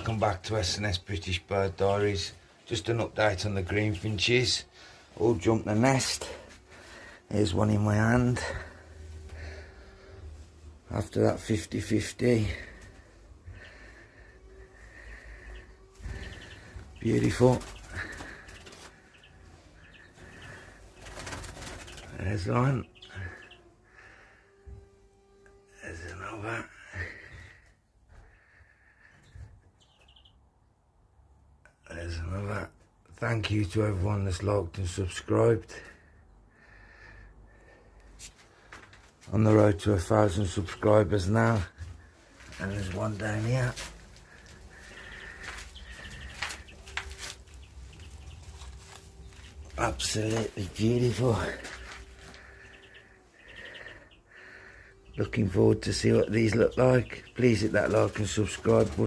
welcome back to S&S British Bird Diaries. Just an update on the Greenfinches. All jumped the nest. Here's one in my hand. After that 50-50. Beautiful. There's one. There's another. There's another. Thank you to everyone that's liked and subscribed. On the road to 1,000 subscribers now. And there's one down here. Absolutely beautiful. Looking forward to see what these look like. Please hit that like and subscribe button.